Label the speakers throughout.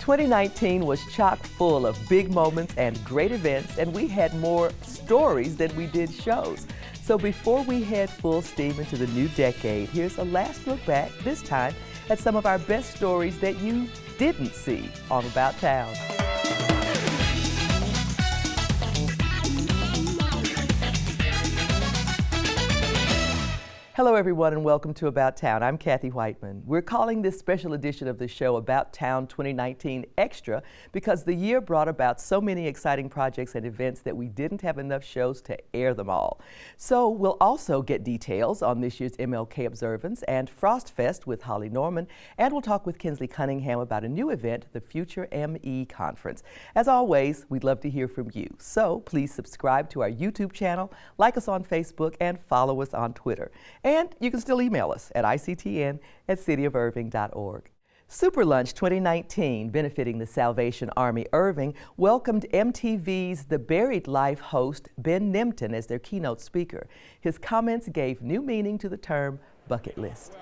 Speaker 1: 2019 was chock full of big moments and great events, and we had more stories than we did shows. So before we head full steam into the new decade, here's a last look back, this time at some of our best stories that you didn't see on About Town. Hello everyone and welcome to About Town. I'm Kathy Whiteman. We're calling this special edition of the show About Town 2019 Extra because the year brought about so many exciting projects and events that we didn't have enough shows to air them all. So we'll also get details on this year's MLK observance and Frost Fest with Holly Norman, and we'll talk with Kinsley Cunningham about a new event, the Future ME Conference. As always, we'd love to hear from you. So please subscribe to our YouTube channel, like us on Facebook, and follow us on Twitter. And you can still email us at ictn@cityofirving.org. Super Lunch 2019, benefiting the Salvation Army Irving, welcomed MTV's The Buried Life host Ben Nemtin as their keynote speaker. His comments gave new meaning to the term bucket list.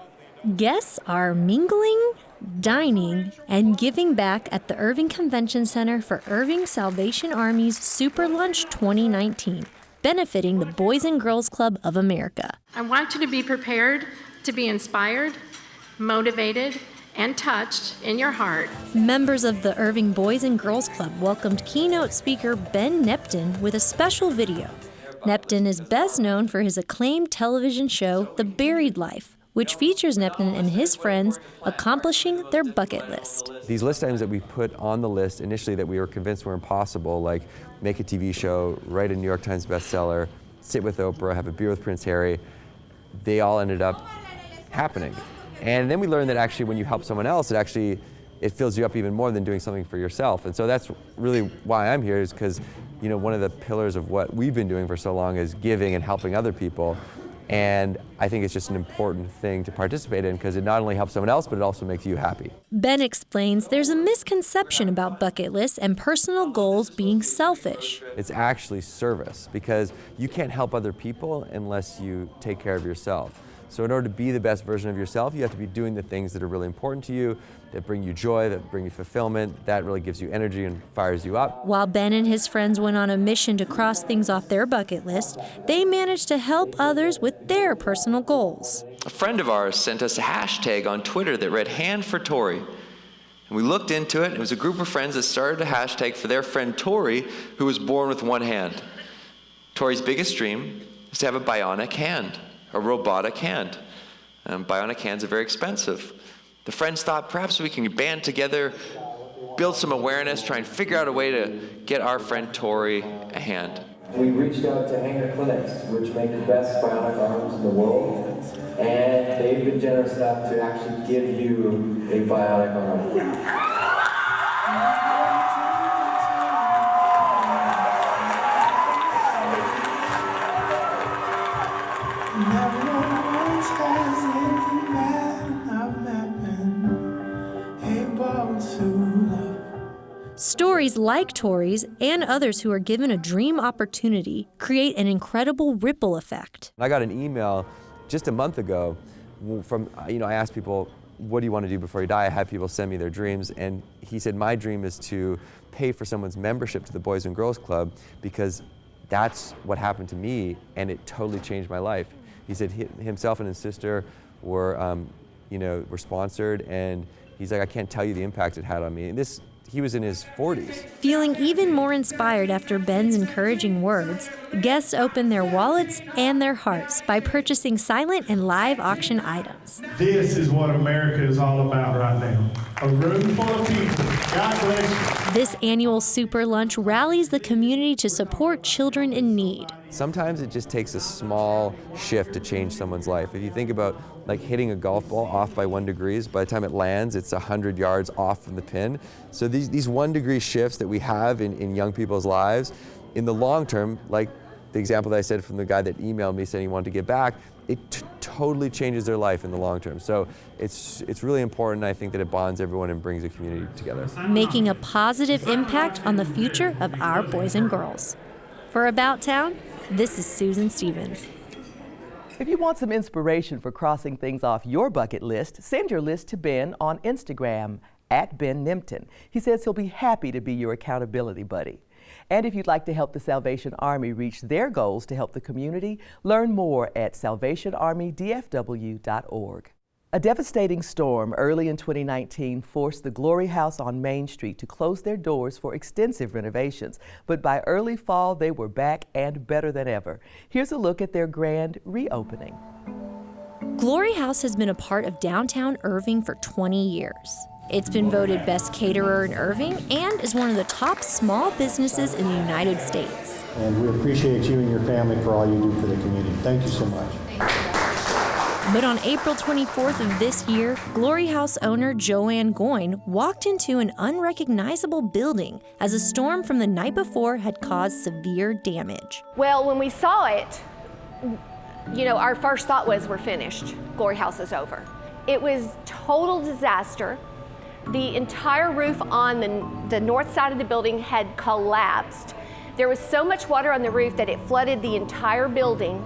Speaker 2: Guests are mingling, dining, and giving back at the Irving Convention Center for Irving Salvation Army's Super Lunch 2019. Benefiting the Boys and Girls Club of America.
Speaker 3: I want you to be prepared to be inspired, motivated, and touched in your heart.
Speaker 2: Members of the Irving Boys and Girls Club welcomed keynote speaker Ben Nemtin with a special video. Nemtin is best known for his acclaimed television show, The Buried Life, which features Nemtin and his friends accomplishing their bucket list.
Speaker 4: These list items that we put on the list initially that we were convinced were impossible, like make a TV show, write a New York Times bestseller, sit with Oprah, have a beer with Prince Harry, they all ended up happening. And then we learned that actually when you help someone else, it fills you up even more than doing something for yourself. And so that's really why I'm here, is because, you know, one of the pillars of what we've been doing for so long is giving and helping other people. And I think it's just an important thing to participate in because it not only helps someone else, but it also makes you happy.
Speaker 2: Ben explains there's a misconception about bucket lists and personal goals being selfish.
Speaker 4: It's actually service because you can't help other people unless you take care of yourself. So in order to be the best version of yourself, you have to be doing the things that are really important to you, that bring you joy, that bring you fulfillment, that really gives you energy and fires you up.
Speaker 2: While Ben and his friends went on a mission to cross things off their bucket list, they managed to help others with their personal goals.
Speaker 5: A friend of ours sent us a hashtag on Twitter that read "Hand for Tori." And we looked into it. It was a group of friends that started a hashtag for their friend Tori, who was born with one hand. Tori's biggest dream is to have a bionic hand. A robotic hand. Bionic hands are very expensive. The friends thought perhaps we can band together, build some awareness, try and figure out a way to get our friend Tori a hand.
Speaker 6: We reached out to Hanger Clinics, which make the best bionic arms in the world, and they've been generous enough to actually give you a bionic arm.
Speaker 2: Stories like Tori's and others who are given a dream opportunity create an incredible ripple effect.
Speaker 4: I got an email just a month ago from, I asked people, what do you want to do before you die? I had people send me their dreams, and he said, my dream is to pay for someone's membership to the Boys and Girls Club because that's what happened to me, and it totally changed my life. He said himself and his sister were, were sponsored, and he's like, I can't tell you the impact it had on me. And he was in his 40s.
Speaker 2: Feeling even more inspired after Ben's encouraging words, guests opened their wallets and their hearts by purchasing silent and live auction items.
Speaker 7: This is what America is all about right now. A room full of people. God bless you.
Speaker 2: This annual Super Lunch rallies the community to support children in need.
Speaker 4: Sometimes it just takes a small shift to change someone's life. If you think about like hitting a golf ball off by 1 degree, by the time it lands, it's 100 yards off from the pin. So these 1 degree shifts that we have in young people's lives, in the long term, like the example that I said from the guy that emailed me saying he wanted to give back, it totally changes their life in the long term. So it's really important. I think that it bonds everyone and brings a community together.
Speaker 2: Making a positive impact on the future of our boys and girls. For About Town, this is Susan Stevens.
Speaker 1: If you want some inspiration for crossing things off your bucket list, send your list to Ben on Instagram at Ben Nempton. He says he'll be happy to be your accountability buddy. And if you'd like to help the Salvation Army reach their goals to help the community, learn more at salvationarmydfw.org. A devastating storm early in 2019 forced the Glory House on Main Street to close their doors for extensive renovations. But by early fall, they were back and better than ever. Here's a look at their grand reopening.
Speaker 2: Glory House has been a part of downtown Irving for 20 years. It's been voted best caterer in Irving and is one of the top small businesses in the United States.
Speaker 8: And we appreciate you and your family for all you do for the community. Thank you so much.
Speaker 2: But on April 24th of this year, Glory House owner Joanne Goyne walked into an unrecognizable building as a storm from the night before had caused severe damage.
Speaker 9: Well, when we saw it, our first thought was, we're finished. Glory House is over. It was total disaster. The entire roof on the north side of the building had collapsed. There was so much water on the roof that it flooded the entire building,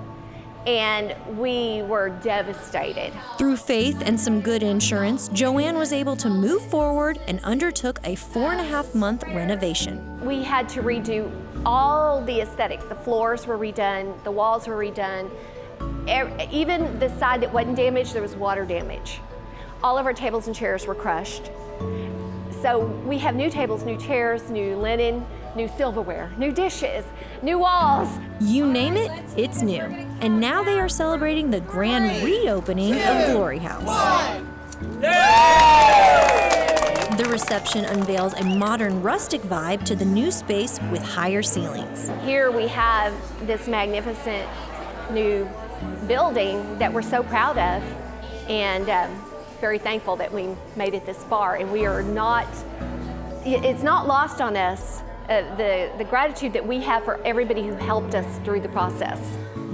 Speaker 9: and we were devastated.
Speaker 2: Through faith and some good insurance, Joanne was able to move forward and undertook a 4.5-month renovation.
Speaker 9: We had to redo all the aesthetics. The floors were redone, the walls were redone. Even the side that wasn't damaged, there was water damage. All of our tables and chairs were crushed. So we have new tables, new chairs, new linen, new silverware, new dishes, new walls.
Speaker 2: You name it, it's new. And now they are celebrating the grand reopening of Glory House. The reception unveils a modern rustic vibe to the new space with higher ceilings.
Speaker 9: Here we have this magnificent new building that we're so proud of, and very thankful that we made it this far. And we are not, it's not lost on us, the gratitude that we have for everybody who helped us through the process.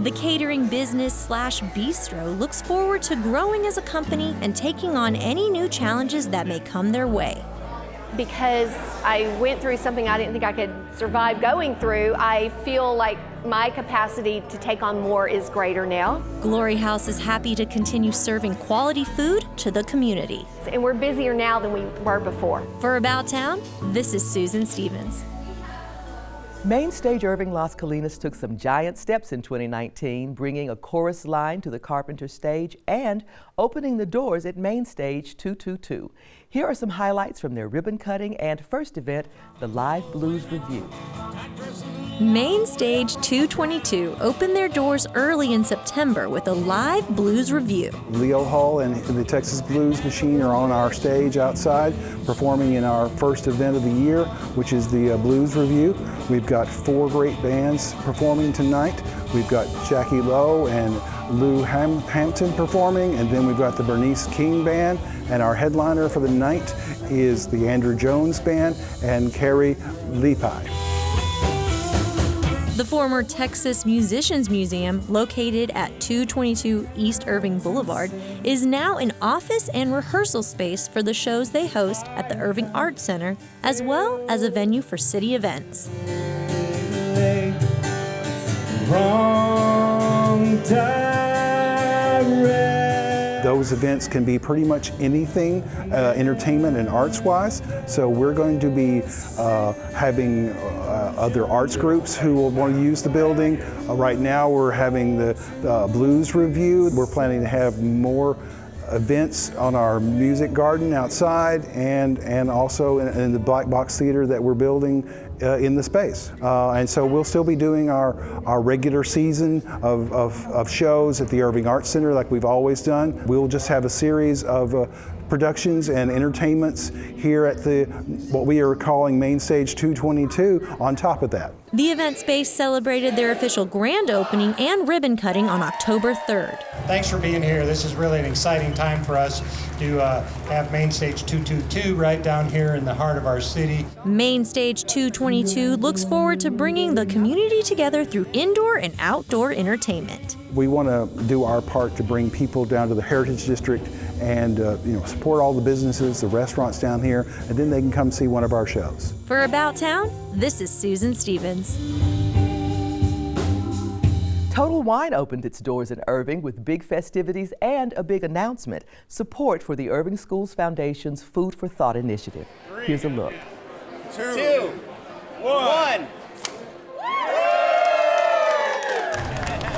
Speaker 2: The catering business / bistro looks forward to growing as a company and taking on any new challenges that may come their way.
Speaker 9: Because I went through something I didn't think I could survive going through, I feel like my capacity to take on more is greater now.
Speaker 2: Glory House is happy to continue serving quality food to the community.
Speaker 9: And we're busier now than we were before.
Speaker 2: For About Town, this is Susan Stevens.
Speaker 1: Main Stage Irving Las Colinas took some giant steps in 2019, bringing a chorus line to the Carpenter stage and opening the doors at Main Stage 222. Here are some highlights from their ribbon cutting and first event, the Live Blues Review.
Speaker 2: Main Stage 222 opened their doors early in September with a live blues review.
Speaker 8: Leo Hall and the Texas Blues Machine are on our stage outside performing in our first event of the year, which is the Blues Review. We've got 4 great bands performing tonight. We've got Jackie Lowe and Lou Hampton performing, and then we've got the Bernice King Band, and our headliner for the night is the Andrew Jones Band and Carrie Lepi.
Speaker 2: The former Texas Musicians Museum, located at 222 East Irving Boulevard, is now an office and rehearsal space for the shows they host at the Irving Arts Center, as well as a venue for city events.
Speaker 8: Those events can be pretty much anything, entertainment and arts-wise. So we're going to be having other arts groups who will want to use the building. Right now we're having the Blues Review. We're planning to have more events on our music garden outside and also in the Black Box Theater that we're building in the space. And so we'll still be doing our regular season of shows at the Irving Arts Center like we've always done. We'll just have a series of productions and entertainments here at what we are calling Main Stage 222 on top of that.
Speaker 2: The event space celebrated their official grand opening and ribbon cutting on October 3rd.
Speaker 10: Thanks for being here. This is really an exciting time for us to have Main Stage 222 right down here in the heart of our city.
Speaker 2: Main Stage 222 looks forward to bringing the community together through indoor and outdoor entertainment.
Speaker 8: We want to do our part to bring people down to the Heritage District and support all the businesses, the restaurants down here, and then they can come see one of our shows.
Speaker 2: For About Town, this is Susan Stevens.
Speaker 1: Total Wine opened its doors in Irving with big festivities and a big announcement: support for the Irving Schools Foundation's Food for Thought initiative. Here's a look.
Speaker 11: 2, 1.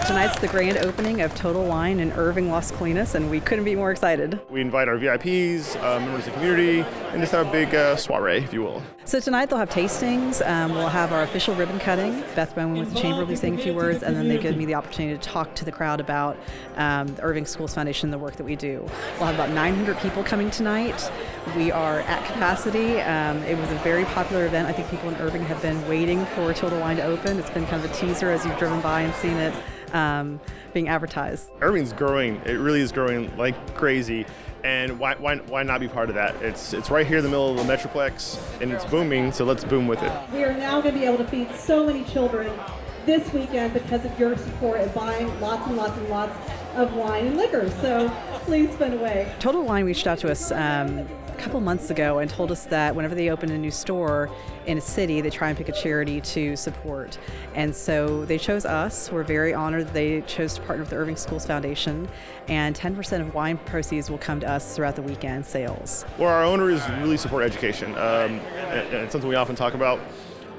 Speaker 12: Tonight's the grand opening of Total Wine in Irving, Las Colinas, and we couldn't be more excited.
Speaker 11: We invite our VIPs, members of the community, and just have a big soiree, if you will.
Speaker 12: So tonight they'll have tastings. We'll have our official ribbon cutting. Beth Bowman with the Chamber will be saying a few words, and then they give me the opportunity to talk to the crowd about the Irving Schools Foundation, the work that we do. We'll have about 900 people coming tonight. We are at capacity. It was a very popular event. I think people in Irving have been waiting for Total Wine to open. It's been kind of a teaser as you've driven by and seen it being advertised.
Speaker 11: Irving's growing. It really is growing like crazy. And why not be part of that? It's right here in the middle of the Metroplex, and it's booming, so let's boom with it.
Speaker 13: We are now going to be able to feed so many children this weekend because of your support and buying lots and lots and lots of wine and liquor. So please spend away.
Speaker 12: Total Wine reached out to us a couple months ago and told us that whenever they open a new store in a city, they try and pick a charity to support. And so they chose us. We're very honored that they chose to partner with the Irving Schools Foundation, and 10% of wine proceeds will come to us throughout the weekend sales.
Speaker 11: Well, our owners really support education. And it's something we often talk about.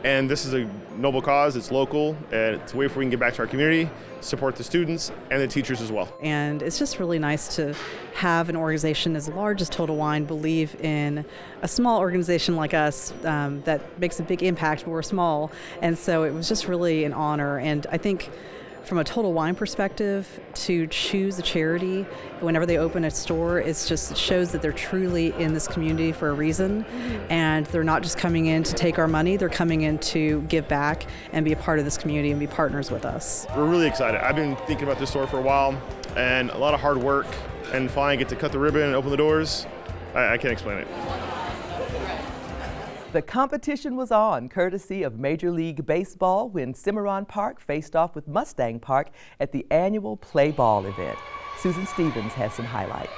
Speaker 11: And this is a noble cause. It's local, and it's a way for we can get back to our community, support the students and the teachers as well.
Speaker 12: And it's just really nice to have an organization as large as Total Wine believe in a small organization like us that makes a big impact, but we're small. And so it was just really an honor. And I think from a Total Wine perspective, to choose a charity whenever they open a store, it shows that they're truly in this community for a reason, and they're not just coming in to take our money, they're coming in to give back and be a part of this community and be partners with us.
Speaker 11: We're really excited. I've been thinking about this store for a while, and a lot of hard work, and finally get to cut the ribbon and open the doors. I can't explain it.
Speaker 1: The competition was on, courtesy of Major League Baseball, when Cimarron Park faced off with Mustang Park at the annual Play Ball event. Susan Stevens has some highlights.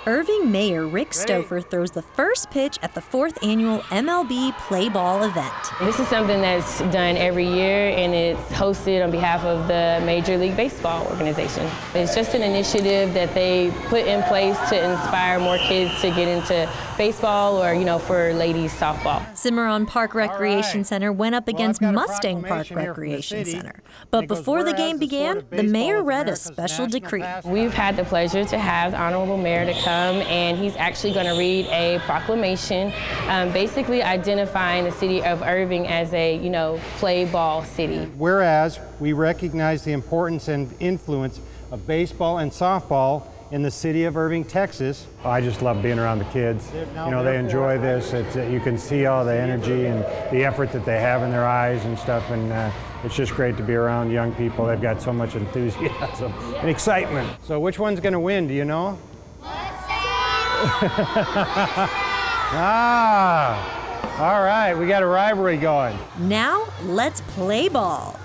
Speaker 2: Irving Mayor Rick Stouffer throws the first pitch at the 4th annual MLB Play Ball event.
Speaker 14: This is something that's done every year, and it's hosted on behalf of the Major League Baseball organization. It's just an initiative that they put in place to inspire more kids to get into baseball or, for ladies softball.
Speaker 2: Cimarron Park Recreation Center went up against Mustang Park Recreation Center. But before the game began, the mayor read a special decree.
Speaker 14: We've had the pleasure to have the Honorable Mayor to come, and he's actually going to read a proclamation basically identifying the city of Irving as a, play ball city.
Speaker 10: Whereas we recognize the importance and influence of baseball and softball in the city of Irving, Texas.
Speaker 15: I just love being around the kids. They enjoy this. You can see all the energy and the effort that they have in their eyes and stuff, and it's just great to be around young people. They've got so much enthusiasm and excitement.
Speaker 10: So which one's going to win, do you know? All right, we got a rivalry going.
Speaker 2: Now, let's play ball.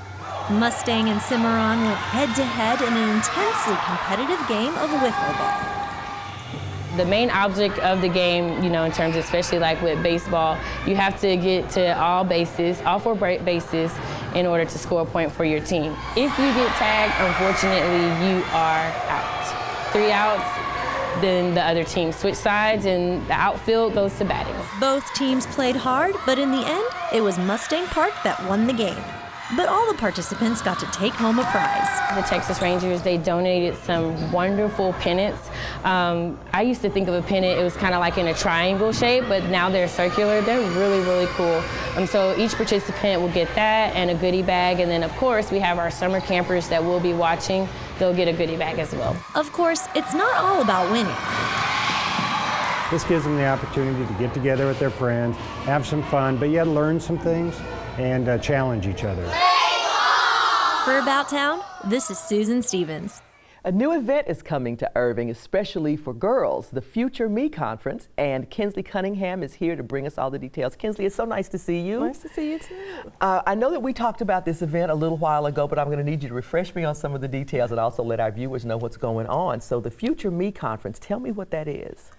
Speaker 2: Mustang and Cimarron went head-to-head in an intensely competitive game of wiffle ball.
Speaker 14: The main object of the game, in terms of especially like with baseball, you have to get to all four bases in order to score a point for your team. If you get tagged, unfortunately, you are out. 3 outs, then the other team switch sides and the outfield goes to batting.
Speaker 2: Both teams played hard, but in the end, it was Mustang Park that won the game. But all the participants got to take home a prize.
Speaker 14: The Texas Rangers, they donated some wonderful pennants. I used to think of a pennant, it was kind of like in a triangle shape, but now they're circular. They're really, really cool. So each participant will get that and a goodie bag. And then, of course, we have our summer campers that will be watching. They'll get a goodie bag as well.
Speaker 2: Of course, it's not all about winning.
Speaker 15: This gives them the opportunity to get together with their friends, have some fun, but yet learn some things and challenge each other.
Speaker 2: For About Town, this is Susan Stevens.
Speaker 1: A new event is coming to Irving, especially for girls, the Future Me Conference, and Kinsley Cunningham is here to bring us all the details. Kinsley, it's so nice to see you.
Speaker 16: Nice to see you too.
Speaker 1: I know that we talked about this event a little while ago, but I'm going to need you to refresh me on some of the details and also let our viewers know what's going on. So the Future Me Conference, tell me what that is.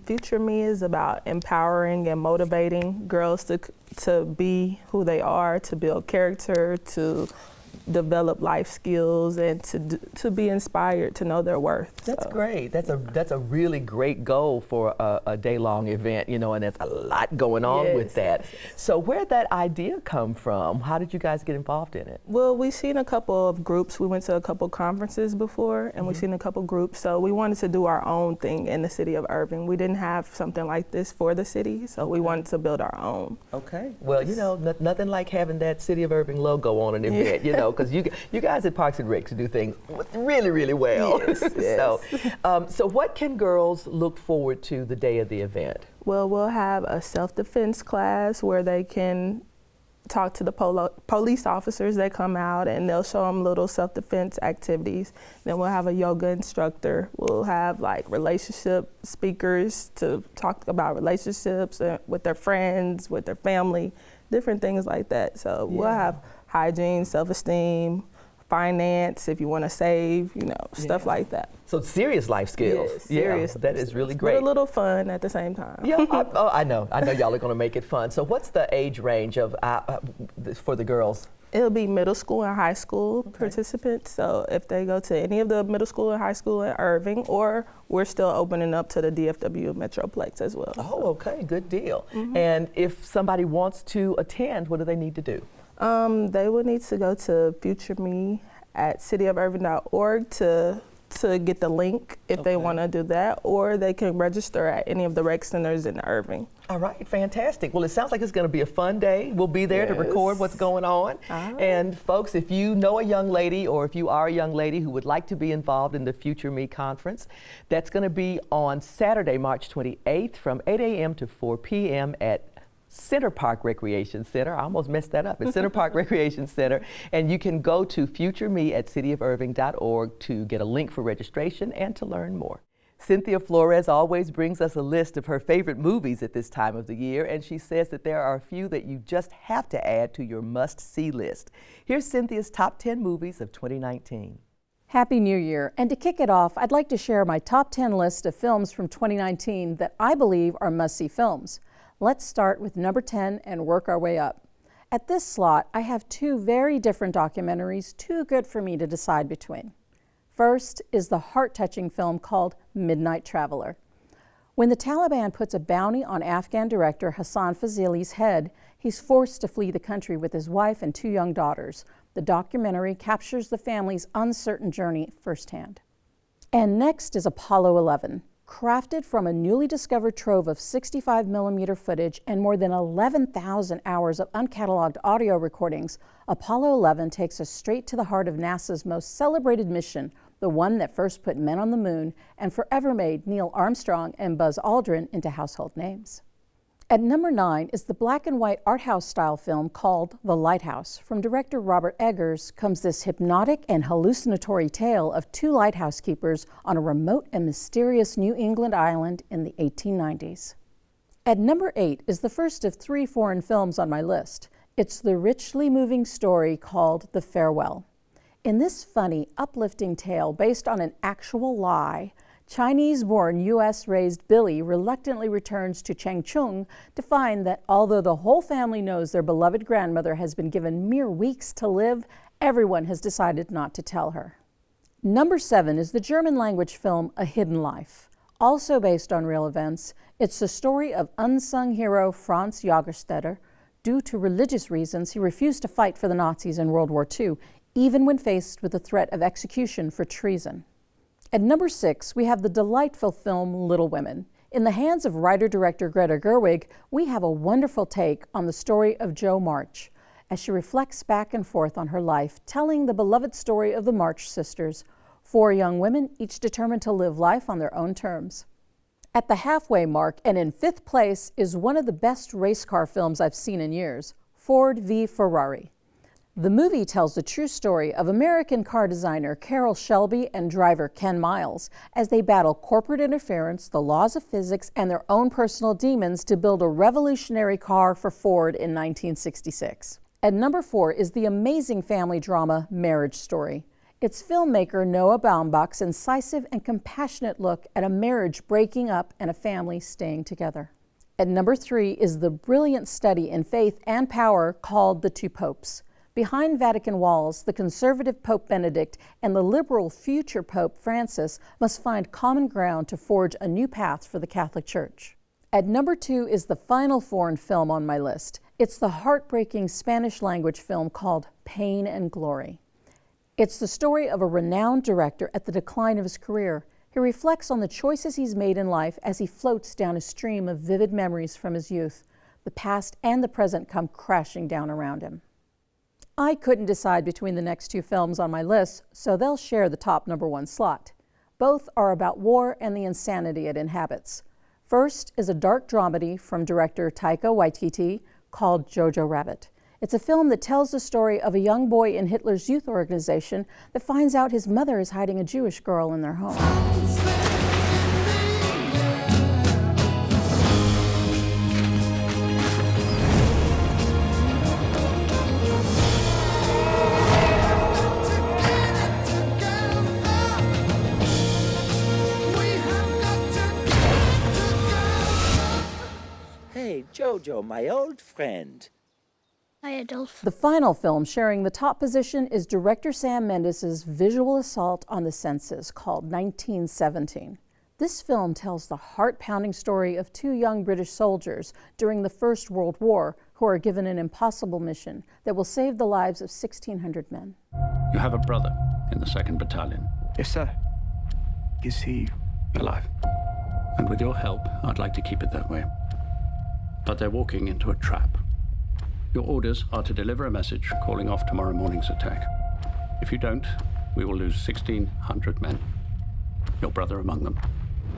Speaker 16: Future Me is about empowering and motivating girls to be who they are, to build character, to develop life skills and to be inspired to know their worth.
Speaker 1: That's great. That's a really great goal for a day-long event, you know, and there's a lot going on with that. So where'd that idea come from? How did you guys get involved in it?
Speaker 16: Well, we've seen a couple of groups. We went to a couple conferences before, and we've seen a couple groups. So we wanted to do our own thing in the city of Irving. We didn't have something like this for the city, so we wanted to build our own.
Speaker 1: Okay. Well, you know, nothing like having that City of Irving logo on an event, you know, because you guys at Parks and Rec do things really, really well. So what can girls look forward to the day of the event?
Speaker 16: Well, we'll have a self-defense class where they can talk to the police officers that come out, and they'll show them little self-defense activities. Then we'll have a yoga instructor. We'll have like relationship speakers to talk about relationships with their friends, with their family, different things like that. So we'll have hygiene, self-esteem, finance, if you want to save, you know, stuff like that.
Speaker 1: So serious life skills.
Speaker 16: Yes, serious.
Speaker 1: That is really great.
Speaker 16: But a little fun at the same time.
Speaker 1: Yeah, I know y'all are going to make it fun. So what's the age range of for the girls?
Speaker 16: It'll be middle school and high school participants. So if they go to any of the middle school and high school in Irving, or we're still opening up to the DFW Metroplex as well.
Speaker 1: Oh, okay, good deal. And if somebody wants to attend, what do they need to do?
Speaker 16: They would need to go to Future Me at cityofirving.org to get the link if they want to do that, or they can register at any of the rec centers in Irving.
Speaker 1: All right, fantastic. Well, it sounds like it's going to be a fun day. We'll be there to record what's going on. And folks, if you know a young lady, or if you are a young lady who would like to be involved in the Future Me conference, that's going to be on Saturday, March 28th from 8 a.m. to 4 p.m. at Center Park Recreation Center. I almost messed that up. It's Center Park Recreation Center. And you can go to futureme at cityofirving.org to get a link for registration and to learn more. Cynthia Flores always brings us a list of her favorite movies at this time of the year, and she says that there are a few that you just have to add to your must-see list. Here's Cynthia's top 10 movies of 2019.
Speaker 17: Happy New Year. And to kick it off, I'd like to share my top 10 list of films from 2019 that I believe are must-see films. Let's start with number 10 and work our way up. At this slot, I have two very different documentaries, too good for me to decide between. First is the heart-touching film called Midnight Traveler. When the Taliban puts a bounty on Afghan director Hassan Fazili's head, he's forced to flee the country with his wife and two young daughters. The documentary captures the family's uncertain journey firsthand. And next is Apollo 11. Crafted from a newly discovered trove of 65mm footage and more than 11,000 hours of uncatalogued audio recordings, Apollo 11 takes us straight to the heart of NASA's most celebrated mission, the one that first put men on the moon and forever made Neil Armstrong and Buzz Aldrin into household names. At number 9 is the black and white art house style film called The Lighthouse. From director Robert Eggers comes this hypnotic and hallucinatory tale of two lighthouse keepers on a remote and mysterious New England island in the 1890s. At number 8 is the first of 3 foreign films on my list. It's the richly moving story called The Farewell. In this funny, uplifting tale based on an actual lie, Chinese-born U.S.-raised Billy reluctantly returns to Changchun to find that although the whole family knows their beloved grandmother has been given mere weeks to live, everyone has decided not to tell her. Number 7 is the German-language film A Hidden Life. Also based on real events, it's the story of unsung hero Franz Jagerstätter. Due to religious reasons, he refused to fight for the Nazis in World War II, even when faced with the threat of execution for treason. At number 6, we have the delightful film Little Women. In the hands of writer-director Greta Gerwig, we have a wonderful take on the story of Jo March, as she reflects back and forth on her life, telling the beloved story of the March sisters, 4 young women, each determined to live life on their own terms. At the halfway mark, and in 5th place, is one of the best race car films I've seen in years, Ford v. Ferrari. The movie tells the true story of American car designer Carroll Shelby and driver Ken Miles as they battle corporate interference, the laws of physics, and their own personal demons to build a revolutionary car for Ford in 1966. At number 4 is the amazing family drama Marriage Story. It's filmmaker Noah Baumbach's incisive and compassionate look at a marriage breaking up and a family staying together. At number 3 is the brilliant study in faith and power called The Two Popes. Behind Vatican walls, the conservative Pope Benedict and the liberal future Pope Francis must find common ground to forge a new path for the Catholic Church. At number 2 is the final foreign film on my list. It's the heartbreaking Spanish-language film called Pain and Glory. It's the story of a renowned director at the decline of his career. He reflects on the choices he's made in life as he floats down a stream of vivid memories from his youth. The past and the present come crashing down around him. I couldn't decide between the next 2 films on my list, so they'll share the top number 1 slot. Both are about war and the insanity it inhabits. First is a dark dramedy from director Taika Waititi called Jojo Rabbit. It's a film that tells the story of a young boy in Hitler's youth organization that finds out his mother is hiding a Jewish girl in their home.
Speaker 18: Hey, Jojo, my old friend.
Speaker 17: Hi, Adolf. The final film sharing the top position is director Sam Mendes' visual assault on the senses called 1917. This film tells the heart-pounding story of 2 young British soldiers during the First World War who are given an impossible mission that will save the lives of 1,600 men.
Speaker 19: You have a brother in the 2nd Battalion.
Speaker 20: Yes, sir. Is he alive?
Speaker 19: And with your help, I'd like to keep it that way. But they're walking into a trap. Your orders are to deliver a message calling off tomorrow morning's attack. If you don't, we will lose 1,600 men. Your brother among them.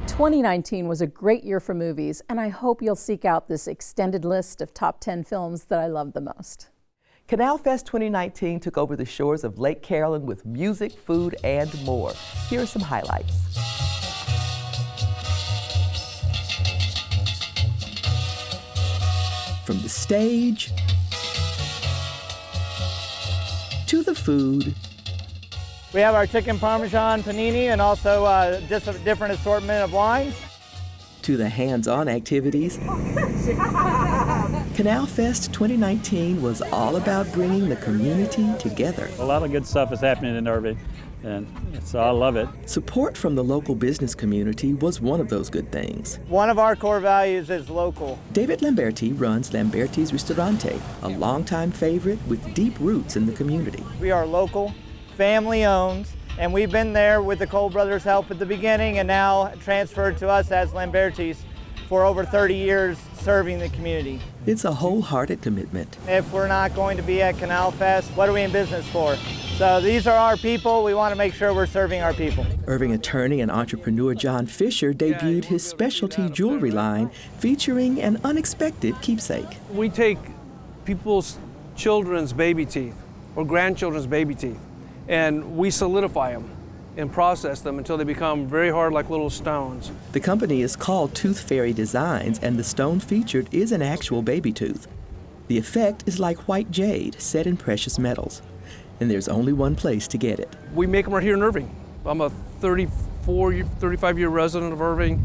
Speaker 17: 2019 was a great year for movies, and I hope you'll seek out this extended list of top 10 films that I love the most.
Speaker 1: Canal Fest 2019 took over the shores of Lake Carolyn with music, food, and more. Here are some highlights. From the stage to the food.
Speaker 21: We have our chicken parmesan panini and also just a different assortment of wines.
Speaker 1: To the hands-on activities. Canal Fest 2019 was all about bringing the community together.
Speaker 22: A lot of good stuff is happening in Irving, and so I love it.
Speaker 1: Support from the local business community was one of those good things.
Speaker 21: One of our core values is local.
Speaker 1: David Lamberti runs Lamberti's Ristorante, a longtime favorite with deep roots in the community.
Speaker 21: We are local, family-owned, and we've been there with the Cole brothers' help at the beginning and now transferred to us as Lamberti's for over 30 years serving the community.
Speaker 1: It's a wholehearted commitment.
Speaker 21: If we're not going to be at Canal Fest, what are we in business for? So these are our people. We want to make sure we're serving our people.
Speaker 1: Irving attorney and entrepreneur John Fisher debuted his specialty jewelry line featuring an unexpected keepsake.
Speaker 23: We take people's children's baby teeth or grandchildren's baby teeth and we solidify them and process them until they become very hard like little stones.
Speaker 1: The company is called Tooth Fairy Designs, and the stone featured is an actual baby tooth. The effect is like white jade set in precious metals, and there's only one place to get it.
Speaker 23: We make them right here in Irving. I'm a 35-year resident of Irving,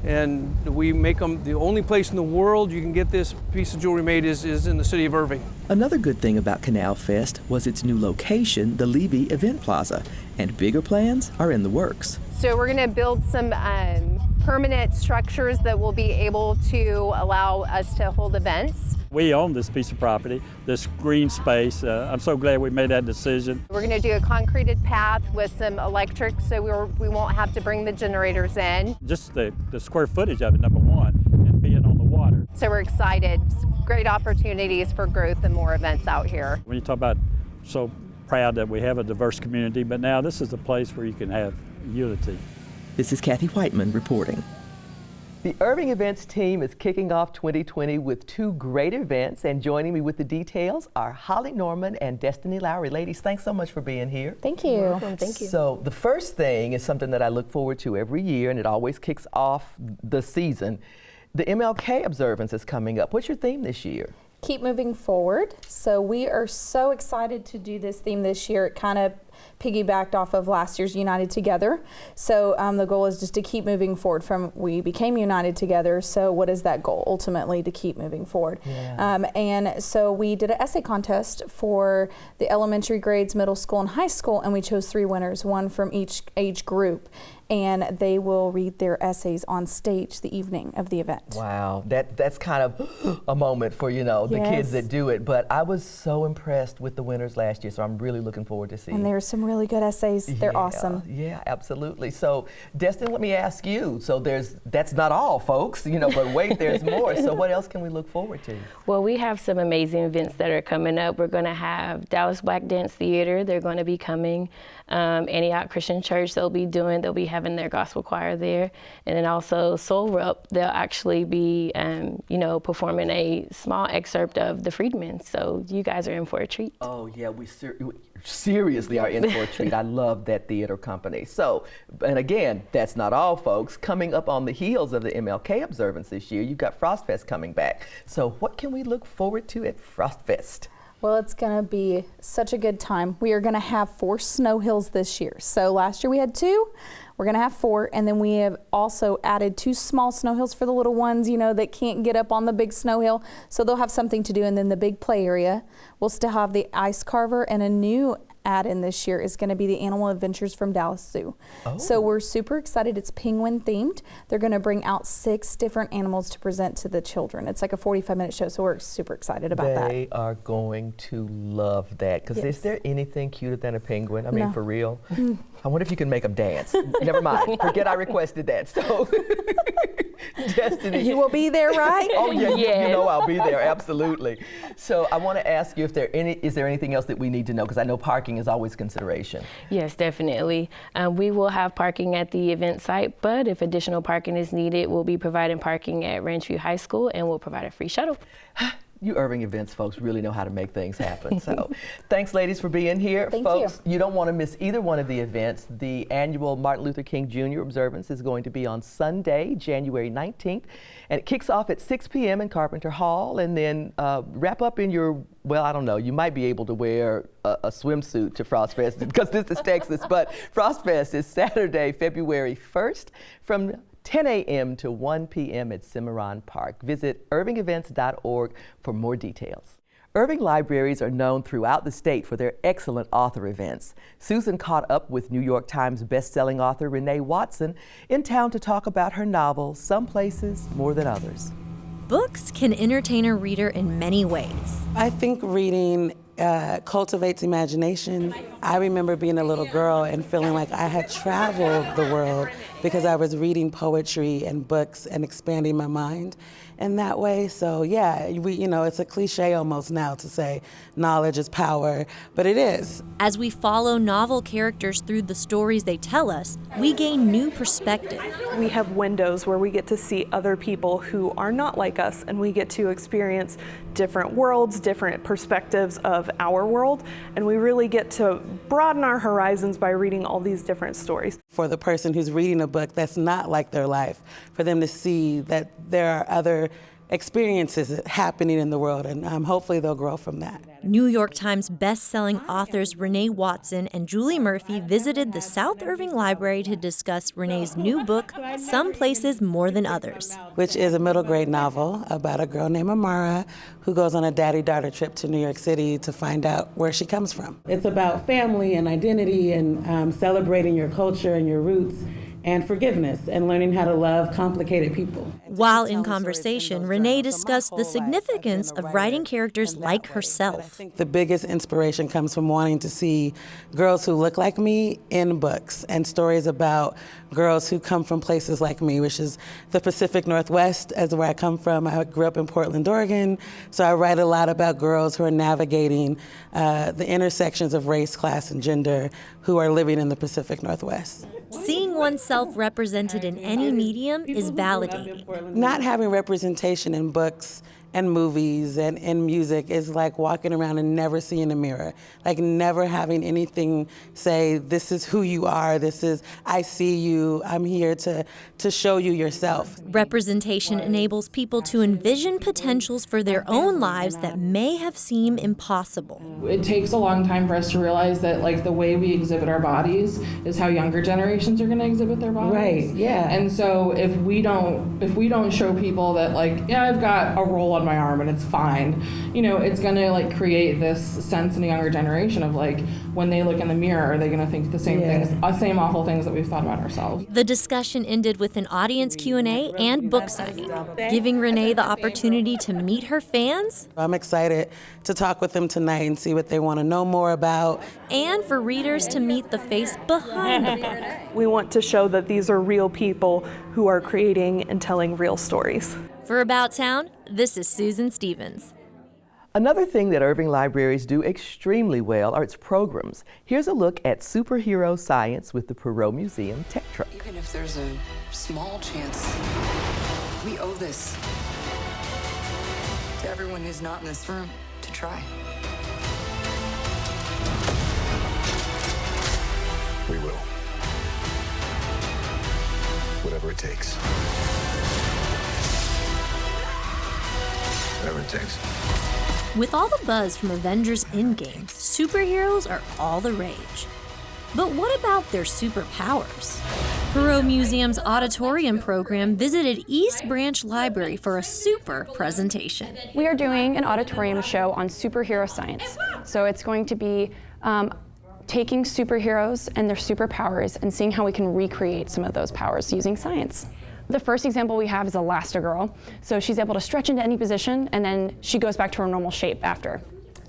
Speaker 23: and we make them. The only place in the world you can get this piece of jewelry made is in the city of Irving.
Speaker 1: Another good thing about Canal Fest was its new location, the Levy Event Plaza, and bigger plans are in the works.
Speaker 9: So we're going to build some permanent structures that will be able to allow us to hold events.
Speaker 22: We own this piece of property, this green space. I'm so glad we made that decision.
Speaker 9: We're going to do a concreted path with some electric so we won't have to bring the generators in.
Speaker 22: Just the square footage of it, number one, and being on the water.
Speaker 9: So we're excited. Great opportunities for growth and more events out here.
Speaker 22: When you talk about so proud that we have a diverse community, but now this is a place where you can have unity.
Speaker 1: This is Kathy Whiteman reporting. The Irving Events team is kicking off 2020 with 2 great events, and joining me with the details are Holly Norman and Destiny Lowry. Ladies, thanks so much for being here.
Speaker 24: Thank you. Welcome. Thank you.
Speaker 1: So the first thing is something that I look forward to every year, and it always kicks off the season. The MLK observance is coming up. What's your theme this year?
Speaker 24: Keep moving forward. So we are so excited to do this theme this year. It kind of
Speaker 3: piggybacked off of last year's United Together. So the goal is just to keep moving forward from we became United Together. So what is that goal? Ultimately, to keep moving forward.
Speaker 1: Yeah.
Speaker 3: And so we did an essay contest for the elementary grades, middle school, and high school, and we chose 3 winners, one from each age group. And they will read their essays on stage the evening of the event.
Speaker 1: Wow, that's kind of a moment for, you know, the kids that do it. But I was so impressed with the winners last year, so I'm really looking forward to seeing.
Speaker 3: And there are some really good essays. They're awesome.
Speaker 1: Yeah, absolutely. So, Destin, let me ask you. So that's not all, folks, you know, but wait, there's more. So what else can we look forward to?
Speaker 14: Well, we have some amazing events that are coming up. We're going to have Dallas Black Dance Theater. They're going to be coming. Antioch Christian Church, they'll be having their gospel choir there. And then also Soul Rup, they'll actually be, you know, performing a small excerpt of The Freedmen. So you guys are in for a treat.
Speaker 1: Oh, yeah, we seriously are in for a treat. I love that theater company. So, and again, that's not all, folks. Coming up on the heels of the MLK observance this year, you've got Frost Fest coming back. So what can we look forward to at Frost Fest?
Speaker 3: Well, it's going to be such a good time. We are going to have 4 snow hills this year. So last year we had 2. We're going to have 4, and then we have also added 2 small snow hills for the little ones, you know, that can't get up on the big snow hill. So they'll have something to do. And then the big play area, we'll still have the ice carver, and a new add-in this year is going to be the Animal Adventures from Dallas Zoo.
Speaker 1: Oh.
Speaker 3: So we're super excited. It's penguin themed. They're going to bring out 6 different animals to present to the children. It's like a 45-minute show, so we're super excited about that.
Speaker 1: They are going to love that, because is there anything cuter than a penguin? I mean, for real? I wonder if you can make them dance. Never mind. Forget I requested that. So, Destiny.
Speaker 3: You will be there, right?
Speaker 1: Oh, yeah, you know I'll be there, absolutely. So I want to ask you if is there anything else that we need to know? Because I know parking is always consideration.
Speaker 14: Yes, definitely. We will have parking at the event site, but if additional parking is needed, we'll be providing parking at Ranchview High School, and we'll provide a free shuttle.
Speaker 1: You Irving Events folks really know how to make things happen. So thanks, ladies, for being here.
Speaker 3: Thank
Speaker 1: folks, you don't want to miss either one of the events. The annual Martin Luther King Jr. observance is going to be on Sunday, January 19th, and it kicks off at 6 p.m. in Carpenter Hall, and then wrap up in your, well, I don't know, you might be able to wear a swimsuit to Frost Fest because this is Texas, but Frost Fest is Saturday, February 1st from 10 a.m. to 1 p.m. at Cimarron Park. Visit irvingevents.org for more details. Irving libraries are known throughout the state for their excellent author events. Susan caught up with New York Times bestselling author Renee Watson in town to talk about her novel, Some Places More Than Others.
Speaker 2: Books can entertain a reader in many ways.
Speaker 5: I think reading cultivates imagination. I remember being a little girl and feeling like I had traveled the world because I was reading poetry and books and expanding my mind in that way. So yeah, it's a cliche almost now to say knowledge is power, but it is.
Speaker 2: As we follow novel characters through the stories they tell us, we gain new perspective.
Speaker 6: We have windows where we get to see other people who are not like us, and we get to experience different worlds, different perspectives of our world, and we really get to broaden our horizons by reading all these different stories.
Speaker 5: For the person who's reading a book that's not like their life, for them to see that there are other experiences happening in the world, and hopefully they'll grow from that.
Speaker 2: New York Times best-selling authors Renee Watson and Julie Murphy visited the South Irving Library to discuss Renee's new book, Some Places More Than Others,
Speaker 5: which is a middle grade novel about a girl named Amara who goes on a daddy-daughter trip to New York City to find out where she comes from. It's about family and identity and celebrating your culture and your roots and forgiveness and learning how to love complicated people.
Speaker 2: While in conversation, Renee discussed the significance of writing characters like herself.
Speaker 5: The biggest inspiration comes from wanting to see girls who look like me in books and stories about girls who come from places like me, which is the Pacific Northwest, as where I come from. I grew up in Portland, Oregon, so I write a lot about girls who are navigating the intersections of race, class, and gender who are living in the Pacific Northwest.
Speaker 2: Seeing oneself represented in any medium is validating.
Speaker 5: Not having representation in books and movies and in music is like walking around and never seeing a mirror, like never having anything say, this is who you are, this is, I see you, I'm here to show you yourself.
Speaker 2: Representation enables people to envision potentials for their own lives that may have seemed impossible.
Speaker 4: It takes a long time for us to realize that like the way we exhibit our bodies is how younger generations are going to exhibit their bodies.
Speaker 5: Right, yeah.
Speaker 4: And so if we don't show people that like, yeah, I've got a roll on my arm and it's fine, you know, it's going to like create this sense in the younger generation of like, when they look in the mirror, are they going to think the same things, same awful things that we've thought about ourselves?
Speaker 2: The discussion ended with an audience Q&A and book signing, giving Renee the opportunity to meet her fans.
Speaker 5: I'm excited to talk with them tonight and see what they want to know more about.
Speaker 2: And for readers to meet the face behind the book.
Speaker 6: We want to show that these are real people who are creating and telling real stories.
Speaker 2: For About Town, this is Susan Stevens.
Speaker 1: Another thing that Irving libraries do extremely well are its programs. Here's a look at superhero science with the Perot Museum Tech Truck.
Speaker 7: Even if there's a small chance, we owe this to everyone who's not in this room to try.
Speaker 20: We will. Whatever it takes. Whatever it takes.
Speaker 2: With all the buzz from Avengers Endgame, superheroes are all the rage. But what about their superpowers? Perot Museum's auditorium program visited East Branch Library for a super presentation.
Speaker 8: We are doing an auditorium show on superhero science. So it's going to be taking superheroes and their superpowers and seeing how we can recreate some of those powers using science. The first example we have is Elastigirl. So she's able to stretch into any position and then she goes back to her normal shape after.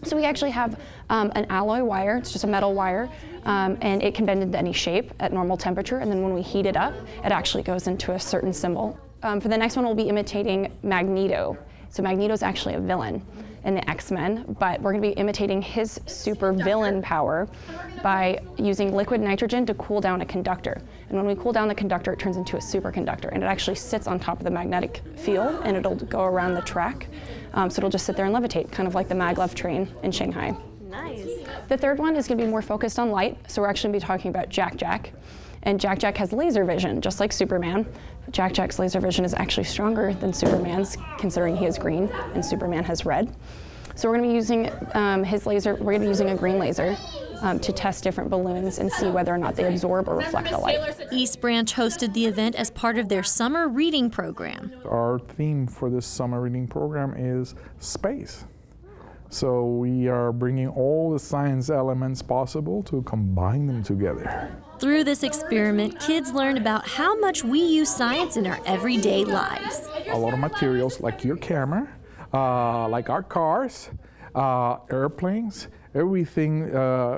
Speaker 8: So we actually have an alloy wire, it's just a metal wire, and it can bend into any shape at normal temperature, and then when we heat it up, it actually goes into a certain symbol. For the next one, we'll be imitating Magneto. So Magneto's actually a villain in the X-Men, but we're gonna be imitating his super villain power by using liquid nitrogen to cool down a conductor. And when we cool down the conductor, it turns into a superconductor, and it actually sits on top of the magnetic field, and it'll go around the track. So it'll just sit there and levitate, kind of like the maglev train in Shanghai.
Speaker 2: Nice.
Speaker 8: The third one is gonna be more focused on light, so we're actually gonna be talking about Jack Jack. And Jack Jack has laser vision, just like Superman. Jack Jack's laser vision is actually stronger than Superman's, considering he is green and Superman has red. So we're gonna be using his laser, we're gonna be using a green laser to test different balloons and see whether or not they absorb or reflect the light.
Speaker 2: East Branch hosted the event as part of their summer reading program.
Speaker 24: Our theme for this summer reading program is space. So we are bringing all the science elements possible to combine them together.
Speaker 2: Through this experiment, kids learned about how much we use science in our everyday lives.
Speaker 24: A lot of materials like your camera, like our cars, airplanes, everything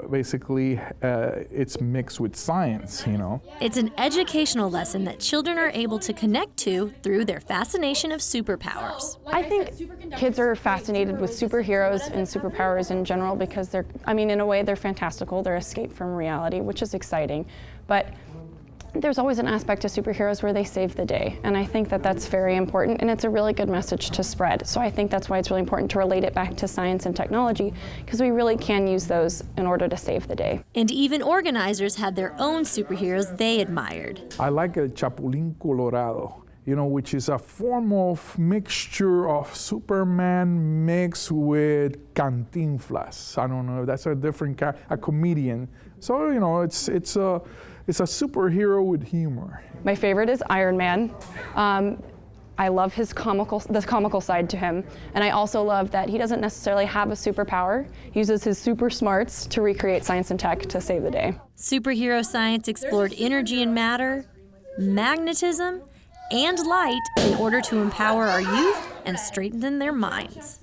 Speaker 24: basically it's mixed with science, you know.
Speaker 2: It's an educational lesson that children are able to connect to through their fascination of superpowers.
Speaker 8: I think kids are fascinated with superheroes and superpowers in general because they're, I mean, in a way they're fantastical, they're escape from reality, which is exciting. But there's always an aspect to superheroes where they save the day, and I think that that's very important, and it's a really good message to spread. So I think that's why it's really important to relate it back to science and technology, because we really can use those in order to save the day.
Speaker 2: And even organizers had their own superheroes they admired.
Speaker 24: I like El Chapulín Colorado, you know, which is a form of mixture of Superman mixed with Cantinflas. I don't know, that's a different a comedian. So, you know, it's a superhero with humor.
Speaker 8: My favorite is Iron Man. I love the comical side to him. And I also love that he doesn't necessarily have a superpower. He uses his super smarts to recreate science and tech to save the day.
Speaker 2: Superhero science explored energy and matter, magnetism, and light in order to empower our youth and strengthen their minds.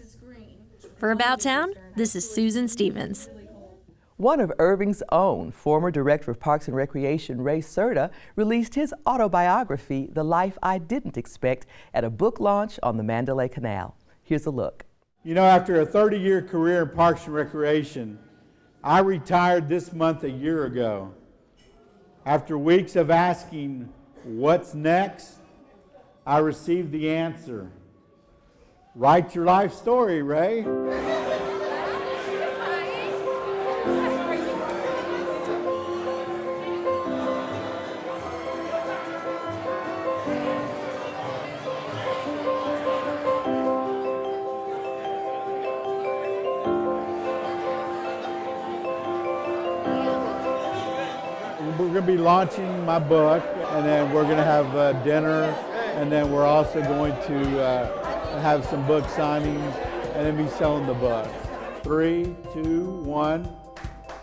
Speaker 2: For About Town, this is Susan Stevens.
Speaker 1: One of Irving's own, former Director of Parks and Recreation, Ray Serta, released his autobiography, The Life I Didn't Expect, at a book launch on the Mandalay Canal. Here's a look.
Speaker 25: You know, after a 30-year career in Parks and Recreation, I retired this month a year ago. After weeks of asking, what's next? I received the answer. Write your life story, Ray. We're going to be launching my book, and then we're going to have dinner, and then we're also going to have some book signings, and then be selling the book. 3, 2, 1.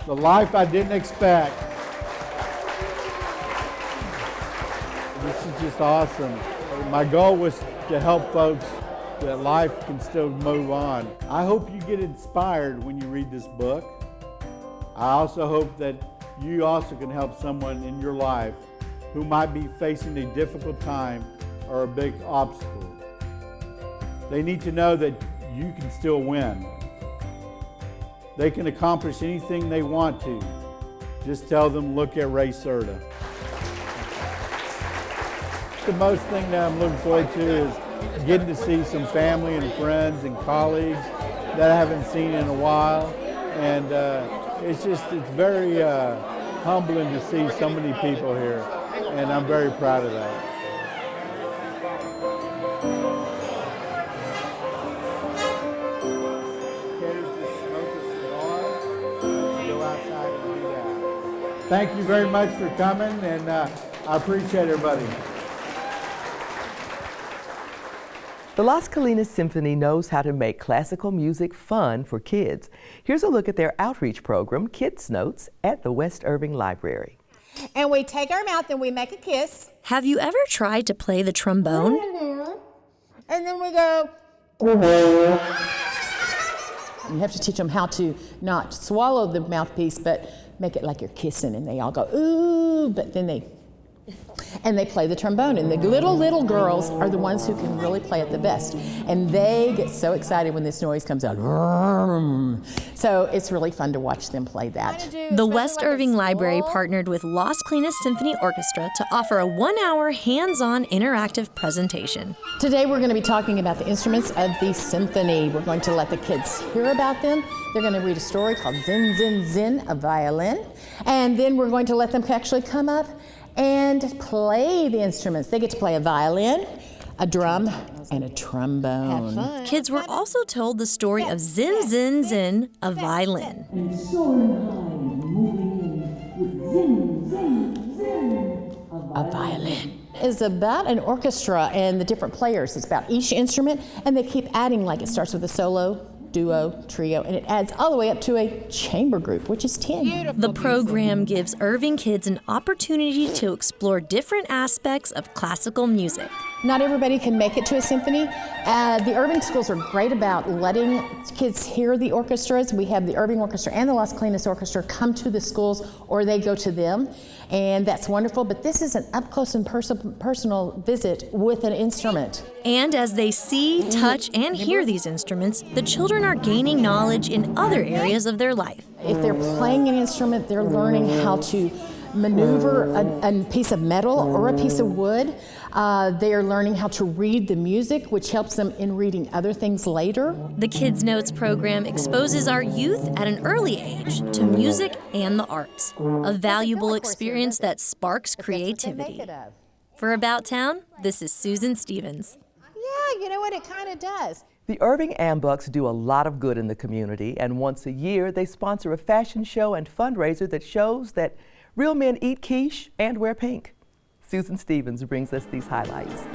Speaker 25: The life I didn't expect. This is just awesome. My goal was to help folks that life can still move on. I hope you get inspired when you read this book. I also hope that you also can help someone in your life who might be facing a difficult time or a big obstacle. They need to know that you can still win. They can accomplish anything they want to. Just tell them, look at Ray Serta. The most thing that I'm looking forward to is getting to see some family and friends and colleagues that I haven't seen in a while. And it's very humbling to see so many people here, and I'm very proud of that. Thank you very much for coming, and I appreciate everybody.
Speaker 1: The Las Colinas Symphony knows how to make classical music fun for kids. Here's a look at their outreach program, Kids Notes, at the West Irving Library.
Speaker 10: And we take our mouth and we make a kiss.
Speaker 2: Have you ever tried to play the trombone?
Speaker 10: And then we go. You have to teach them how to not swallow the mouthpiece, but make it like you're kissing, and they all go, ooh, but then they play the trombone, and the little girls are the ones who can really play it the best, and they get so excited when this noise comes out. So it's really fun to watch them play that.
Speaker 2: The West Irving Library partnered with Las Colinas Symphony Orchestra to offer a 1-hour hands-on interactive presentation.
Speaker 10: Today we're going to be talking about the instruments of the symphony. We're going to let the kids hear about them. They're going to read a story called Zin, Zin, Zin, a violin, and then we're going to let them actually come up and play the instruments. They get to play a violin, a drum, and a trombone.
Speaker 2: Kids were also told the story of Zin, Zin, Zin, a violin.
Speaker 10: And soaring high, moving in with zin, zin, zin, a violin. Is about an orchestra and the different players. It's about each instrument, and they keep adding, like it starts with a solo, duo, trio, and it adds all the way up to a chamber group, which is 10.
Speaker 2: The program gives Irving kids an opportunity to explore different aspects of classical music.
Speaker 10: Not everybody can make it to a symphony. The Irving schools are great about letting kids hear the orchestras. We have the Irving Orchestra and the Las Colinas Orchestra come to the schools, or they go to them, and that's wonderful. But this is an up-close and personal visit with an instrument.
Speaker 2: And as they see, touch, and hear these instruments, the children are gaining knowledge in other areas of their life.
Speaker 10: If they're playing an instrument, they're learning how to maneuver a piece of metal or a piece of wood. They are learning how to read the music, which helps them in reading other things later.
Speaker 2: The Kids Notes program exposes our youth at an early age to music and the arts, a valuable experience that sparks creativity. For About Town, this is Susan Stevens.
Speaker 10: Yeah, you know what, it kind of does.
Speaker 1: The Irving Ambucks do a lot of good in the community, and once a year they sponsor a fashion show and fundraiser that shows that real men eat quiche and wear pink. Susan Stevens brings us these highlights.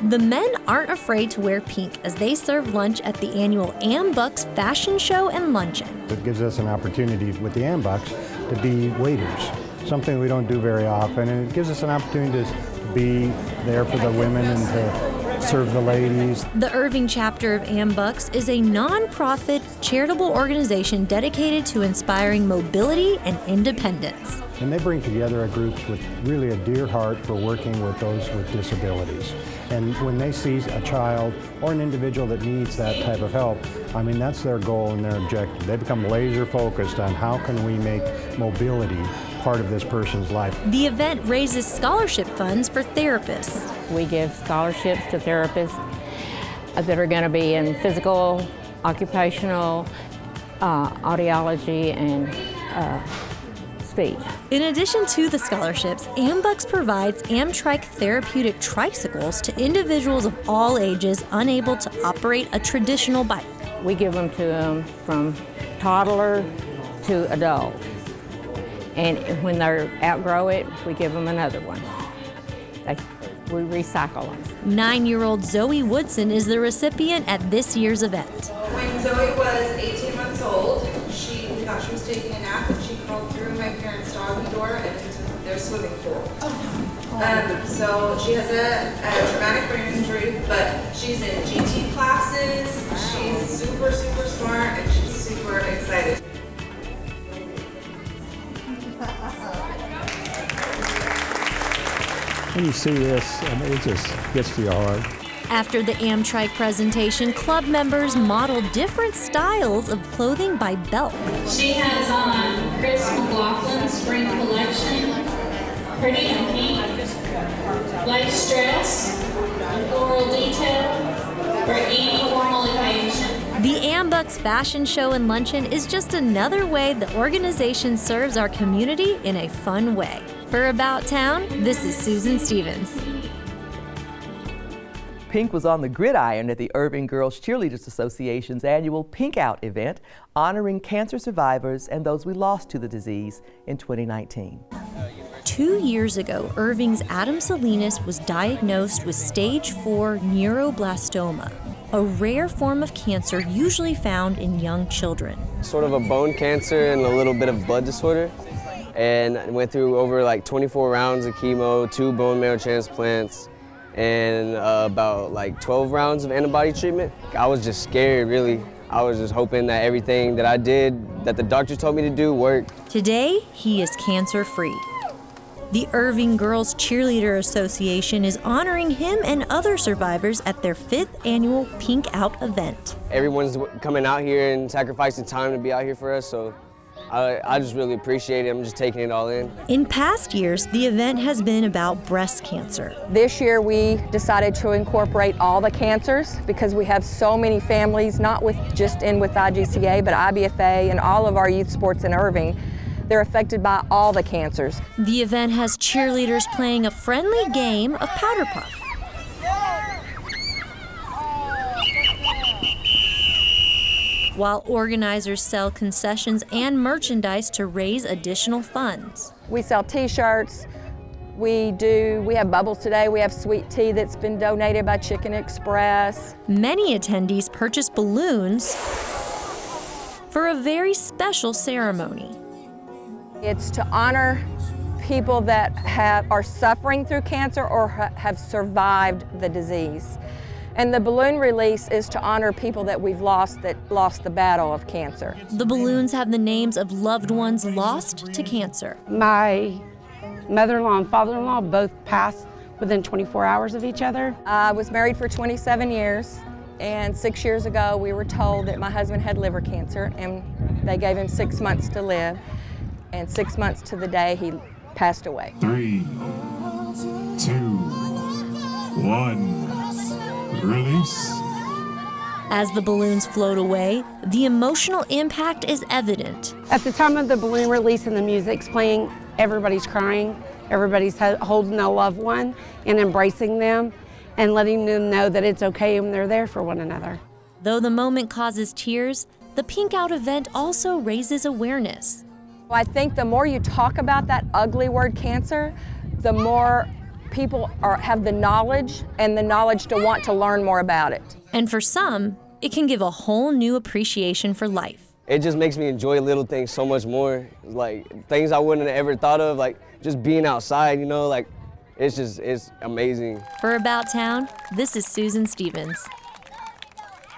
Speaker 2: The men aren't afraid to wear pink as they serve lunch at the annual Ambucks Fashion Show and Luncheon.
Speaker 11: It gives us an opportunity with the Ambucks to be waiters, something we don't do very often, and it gives us an opportunity to be there for the women and to serve the ladies.
Speaker 2: The Irving chapter of Ambucks is a non-profit charitable organization dedicated to inspiring mobility and independence.
Speaker 11: And they bring together a group with really a dear heart for working with those with disabilities. And when they see a child or an individual that needs that type of help, I mean, that's their goal and their objective. They become laser focused on how can we make mobility part of this person's life.
Speaker 2: The event raises scholarship funds for therapists.
Speaker 12: We give scholarships to therapists that are going to be in physical, occupational, audiology, and speech.
Speaker 2: In addition to the scholarships, AmBucks provides Amtrak therapeutic tricycles to individuals of all ages unable to operate a traditional bike.
Speaker 12: We give them to them from toddler to adult. And when they outgrow it, we give them another one. We recycle them.
Speaker 2: 9-year-old Zoe Woodson is the recipient at this year's event.
Speaker 13: When Zoe was 18 months old, she thought she was taking a nap and she crawled through my parents' doggy door and into their swimming pool. So she has a traumatic brain injury, but she's in GT classes, she's super, super smart, and she's super excited.
Speaker 22: When you see this, I mean, it just gets to your heart.
Speaker 2: After the Amtrak presentation, club members modeled different styles of clothing by belt.
Speaker 15: She has on Chris McLaughlin's spring collection, pretty and pink, lace dress, floral detail for any formal occasion.
Speaker 2: The AmBucks Fashion Show and Luncheon is just another way the organization serves our community in a fun way. For About Town, this is Susan Stevens.
Speaker 1: Pink was on the gridiron at the Irving Girls Cheerleaders Association's annual Pink Out event, honoring cancer survivors and those we lost to the disease in 2019.
Speaker 2: 2 years ago, Irving's Adam Salinas was diagnosed with stage 4 neuroblastoma, a rare form of cancer usually found in young children.
Speaker 16: Sort of a bone cancer and a little bit of blood disorder. And I went through over like 24 rounds of chemo, 2 bone marrow transplants, and about like 12 rounds of antibody treatment. I was just scared, really. I was just hoping that everything that I did, that the doctors told me to do, worked.
Speaker 2: Today, he is cancer-free. The Irving Girls Cheerleader Association is honoring him and other survivors at their 5th annual Pink Out event.
Speaker 16: Everyone's coming out here and sacrificing time to be out here for us, so I just really appreciate it. I'm just taking it all in.
Speaker 2: In past years, the event has been about breast cancer.
Speaker 18: This year we decided to incorporate all the cancers because we have so many families, not with just with IGCA, but IBFA and all of our youth sports in Irving. They're affected by all the cancers.
Speaker 2: The event has cheerleaders playing a friendly game of powder puff. While organizers sell concessions and merchandise to raise additional funds.
Speaker 18: We sell t-shirts, we have bubbles today, we have sweet tea that's been donated by Chicken Express.
Speaker 2: Many attendees purchase balloons for a very special ceremony.
Speaker 18: It's to honor people that are suffering through cancer or have survived the disease. And the balloon release is to honor people that we've lost that lost the battle of cancer.
Speaker 2: The balloons have the names of loved ones lost to cancer.
Speaker 26: My mother-in-law and father-in-law both passed within 24 hours of each other.
Speaker 18: I was married for 27 years, and 6 years ago we were told that my husband had liver cancer, and they gave him 6 months to live, and 6 months to the day he passed away.
Speaker 27: 3, 2, 1. Release.
Speaker 2: As the balloons float away, the emotional impact is evident.
Speaker 26: At the time of the balloon release and the music's playing, everybody's crying, everybody's holding a loved one and embracing them and letting them know that it's okay and they're there for one another.
Speaker 2: Though the moment causes tears, the Pink Out event also raises awareness.
Speaker 18: I think the more you talk about that ugly word cancer, the more people have the knowledge and the knowledge to want to learn more about it.
Speaker 2: And for some, it can give a whole new appreciation for life.
Speaker 16: It just makes me enjoy little things so much more, like things I wouldn't have ever thought of, like just being outside, you know, like it's amazing.
Speaker 2: For About Town, this is Susan Stevens.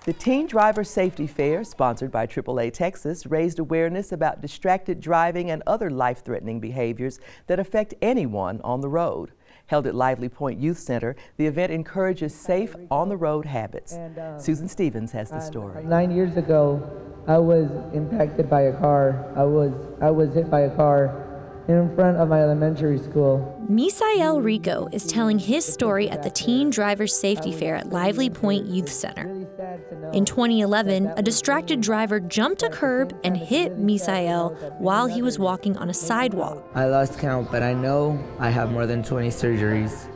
Speaker 1: The Teen Driver Safety Fair, sponsored by AAA Texas, raised awareness about distracted driving and other life-threatening behaviors that affect anyone on the road. Held at Lively Point Youth Center, the event encourages safe on-the-road habits. Susan Stevens has the story.
Speaker 28: 9 years ago, I was impacted by a car. I was hit by a car,
Speaker 3: in front of my elementary school.
Speaker 2: Misael Rico is telling his story at the Teen Drivers Safety Fair at Lively Point Youth Center. In 2011, a distracted driver jumped a curb and hit Misael while he was walking on a sidewalk.
Speaker 3: I lost count, but I know I have more than 20 surgeries.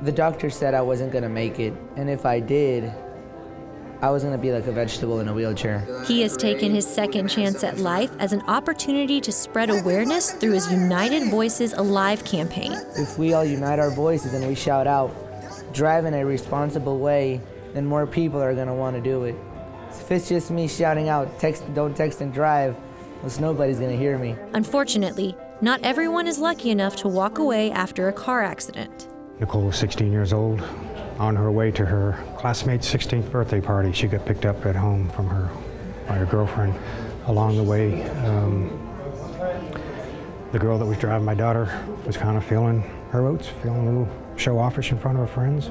Speaker 3: The doctor said I wasn't gonna make it, and if I did, I was gonna be like a vegetable in a wheelchair.
Speaker 2: He has taken his second chance at life as an opportunity to spread awareness through his United Voices Alive campaign.
Speaker 3: If we all unite our voices and we shout out, drive in a responsible way, then more people are gonna wanna do it. If it's just me shouting out, don't text and drive, well, nobody's gonna hear me.
Speaker 2: Unfortunately, not everyone is lucky enough to walk away after a car accident.
Speaker 11: Nicole was 16 years old. On her way to her classmate's 16th birthday party, she got picked up at home by her girlfriend. Along the way, the girl that was driving my daughter was kind of feeling her oats, feeling a little show-offish in front of her friends.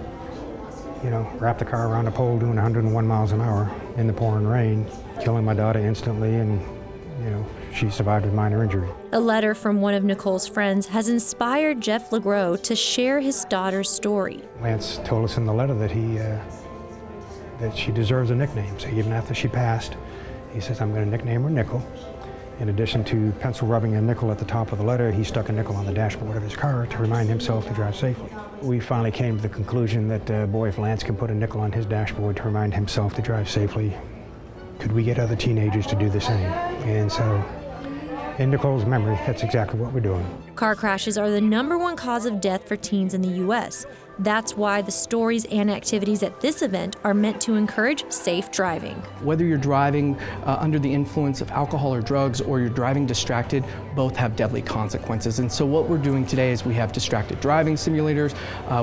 Speaker 11: You know, wrapped the car around a pole doing 101 miles an hour in the pouring rain, killing my daughter instantly, and, you know, she survived with minor injury.
Speaker 2: A letter from one of Nicole's friends has inspired Jeff LeGros to share his daughter's story.
Speaker 11: Lance told us in the letter that that she deserves a nickname. So even after she passed, he says, I'm going to nickname her Nickel. In addition to pencil rubbing a nickel at the top of the letter, he stuck a nickel on the dashboard of his car to remind himself to drive safely. We finally came to the conclusion that, boy, if Lance can put a nickel on his dashboard to remind himself to drive safely, could we get other teenagers to do the same? And so, in Nicole's memory, that's exactly what we're doing.
Speaker 2: Car crashes are the #1 cause of death for teens in the U.S. That's why the stories and activities at this event are meant to encourage safe driving.
Speaker 9: Whether you're driving under the influence of alcohol or drugs, or you're driving distracted, both have deadly consequences. And so what we're doing today is we have distracted driving simulators.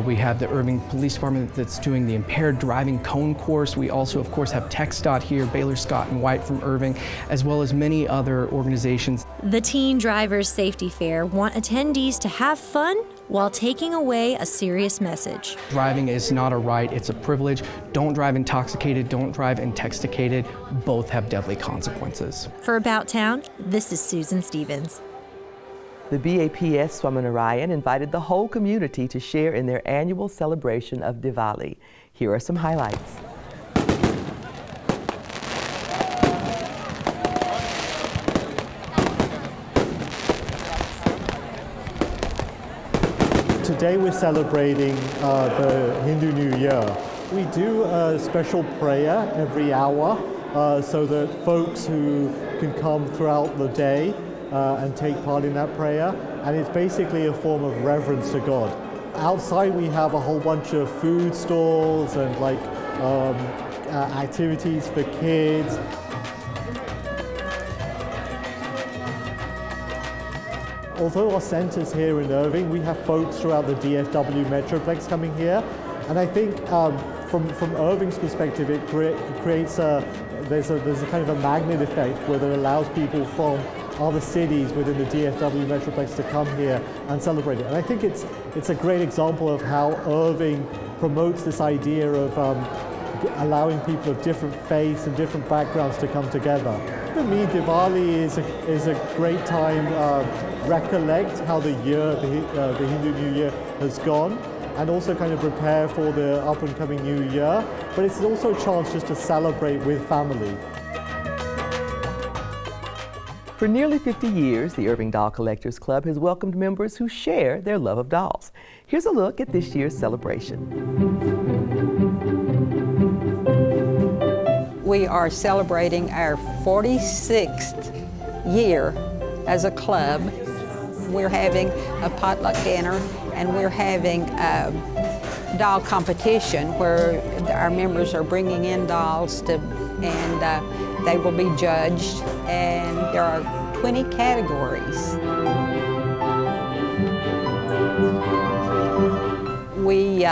Speaker 9: We have the Irving Police Department that's doing the impaired driving cone course. We also, of course, have TechStot here, Baylor Scott and White from Irving, as well as many other organizations.
Speaker 2: The Teen Drivers Safety Fair want attendees to have fun while taking away a serious message.
Speaker 9: Driving is not a right, it's a privilege. Don't drive intoxicated, don't drive intoxicated. Both have deadly consequences.
Speaker 2: For About Town, this is Susan Stevens.
Speaker 1: The BAPS Swaminarayan invited the whole community to share in their annual celebration of Diwali. Here are some highlights.
Speaker 14: Today we're celebrating the Hindu New Year. We do a special prayer every hour so that folks who can come throughout the day and take part in that prayer, and it's basically a form of reverence to God. Outside we have a whole bunch of food stalls and activities for kids. Although our center's here in Irving, we have folks throughout the DFW Metroplex coming here, and I think from Irving's perspective, it creates there's a kind of a magnet effect where it allows people from other cities within the DFW Metroplex to come here and celebrate it. And I think it's a great example of how Irving promotes this idea of allowing people of different faiths and different backgrounds to come together. For me, Diwali is a great time recollect how the Hindu New Year has gone, and also kind of prepare for the up and coming New Year. But it's also a chance just to celebrate with family.
Speaker 1: For nearly 50 years, the Irving Doll Collectors Club has welcomed members who share their love of dolls. Here's a look at this year's celebration.
Speaker 17: We are celebrating our 46th year as a club. We're having a potluck dinner, and we're having a doll competition where our members are bringing in dolls and they will be judged, and there are 20 categories. We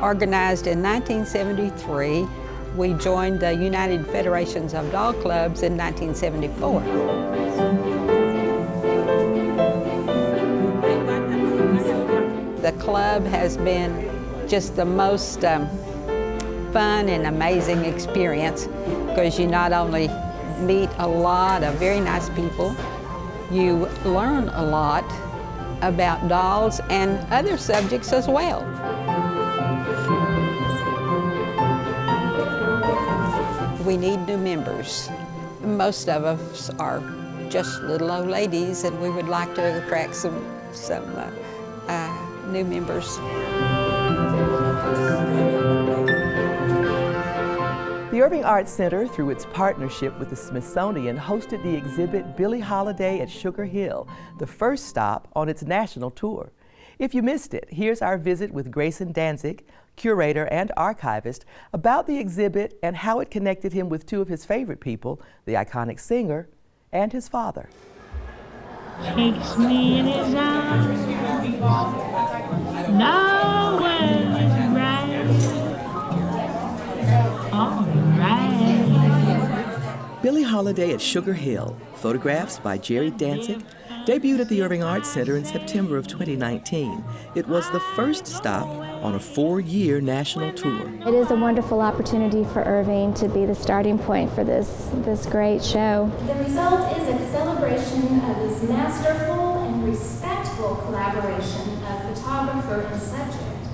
Speaker 17: organized in 1973. We joined the United Federations of Doll Clubs in 1974. The club has been just the most fun and amazing experience, because you not only meet a lot of very nice people, You learn a lot about dolls and other subjects as well. We need new members. Most of us are just little old ladies, and we would like to attract some new members.
Speaker 1: The Irving Arts Center, through its partnership with the Smithsonian, hosted the exhibit Billie Holiday at Sugar Hill, the first stop on its national tour. If you missed it, here's our visit with Grayson Danzig, curator and archivist, about the exhibit and how it connected him with two of his favorite people, the iconic singer and his father.
Speaker 4: Takes me in his arms, nowhere right. All right.
Speaker 1: Billie Holiday at Sugar Hill, photographs by Jerry Danzig, debuted at the Irving Arts Center in September of 2019. It was the first stop on a 4-year national tour.
Speaker 5: It is a wonderful opportunity for Irving to be the starting point for this great show.
Speaker 6: The result is a celebration of his masterful and respectful collaboration of photographer and subject,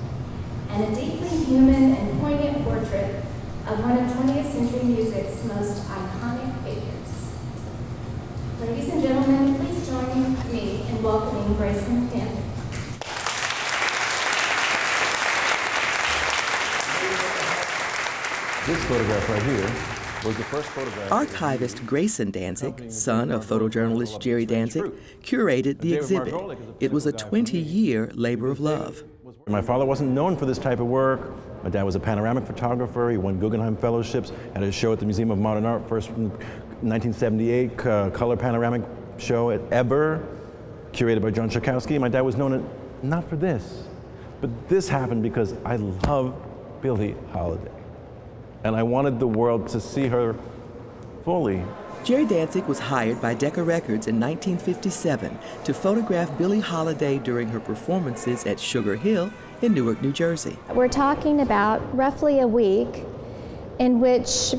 Speaker 6: and a deeply human and poignant portrait of one of 20th century music's most iconic figures. Ladies and gentlemen, please join me in welcoming Grayson Danzig.
Speaker 7: This photograph right here was the first photograph.
Speaker 1: Archivist Grayson Danzig, son of photojournalist Jerry Danzig, curated the exhibit. It was a 20-year labor of love.
Speaker 7: My father wasn't known for this type of work. My dad was a panoramic photographer. He won Guggenheim Fellowships, had a show at the Museum of Modern Art, first in 1978, color panoramic show ever, curated by John Schakowsky. My dad was known not for this, but this happened because I love Billie Holiday. And I wanted the world to see her fully.
Speaker 1: Jerry Danzig was hired by Decca Records in 1957 to photograph Billie Holiday during her performances at Sugar Hill in Newark, New Jersey.
Speaker 5: We're talking about roughly a week in which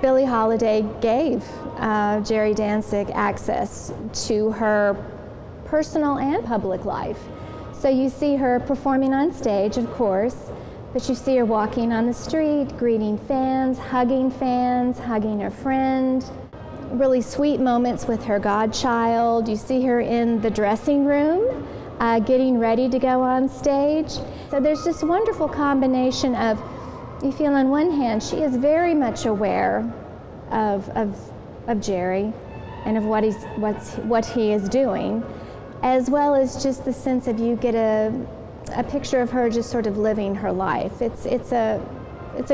Speaker 5: Billie Holiday gave Jerry Danzig access to her personal and public life. So you see her performing on stage, of course, but you see her walking on the street, greeting fans, hugging her friend. Really sweet moments with her godchild. You see her in the dressing room, getting ready to go on stage. So there's this wonderful combination of, you feel on one hand, she is very much aware of Jerry and of what he is doing, as well as just the sense of you get a picture of her just sort of living her life. It's a